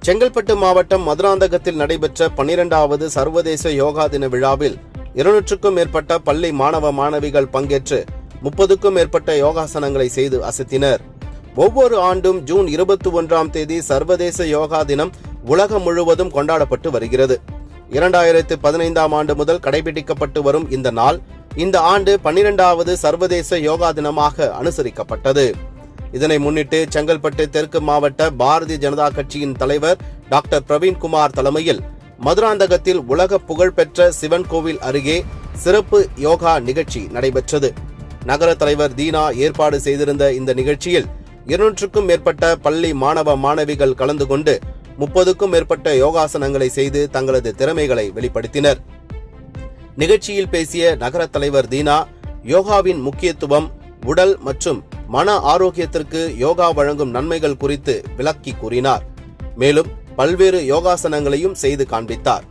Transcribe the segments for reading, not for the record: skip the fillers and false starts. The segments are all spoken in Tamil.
செங்கல்பட்டு மாவட்டம் மதுராந்தகத்தில் நடைபெற்ற 12வது சர்வதேச யோகா தின விழாவில் 200க்கும் மேற்பட்ட பள்ளி மாணவ மாணவிகள் பங்கேற்று 30க்கும் மேற்பட்ட யோகாசனங்களை செய்து அசத்தினர். ஒவ்வொரு ஆண்டும் ஜூன் 21ஆம் தேதி சர்வதேச யோகா தினம் உலகம் முழுவதும் கொண்டாடப்பட்டு வருகிறது. 2015ஆம் ஆண்டு முதல் கடைபிடிக்கப்பட்டு வரும் இந்த நாள் இந்த ஆண்டு 12வது சர்வதேச யோகா தினமாக அனுசரிக்கப்பட்டது. இதனை முன்னிட்டு செங்கல்பட்டு தெற்கு மாவட்ட பாரதிய ஜனதா கட்சியின் தலைவர் டாக்டர் பிரவீன்குமார் தலைமையில் மதுராந்தகத்தில் உலக புகழ்பெற்ற சிவன் கோவில் அருகே சிறப்பு யோகா நிகழ்ச்சி நடைபெற்றது. நகர தலைவர் தீனா ஏற்பாடு செய்திருந்த இந்த நிகழ்ச்சியில் 200க்கும் மேற்பட்ட பள்ளி மாணவ மாணவிகள் கலந்து கொண்டு 30க்கும் மேற்பட்ட யோகாசனங்களை செய்து தங்களது திறமைகளை வெளிப்படுத்தினர். நிகழ்ச்சியில் பேசிய நகர தலைவர் தீனா, யோகாவின் முக்கியத்துவம், உடல் மற்றும் மன ஆரோக்கியத்திற்கு யோகா வழங்கும் நன்மைகள் குறித்து விளக்கி கூறினார். மேலும் பல்வேறு யோகாசனங்களையும் செய்து காண்பித்தார்.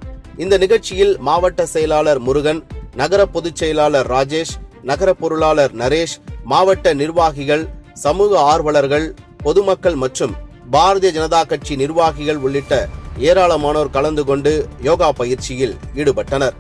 இந்த நிகழ்ச்சியில் மாவட்ட செயலாளர் முருகன், நகர பொதுச் செயலாளர் ராஜேஷ், நகர பொருளாளர் நரேஷ், மாவட்ட நிர்வாகிகள், சமூக ஆர்வலர்கள், பொதுமக்கள் மற்றும் பாரதிய ஜனதா கட்சி நிர்வாகிகள் உள்ளிட்ட ஏராளமானோர் கலந்து கொண்டு யோகா பயிற்சியில் ஈடுபட்டனர்.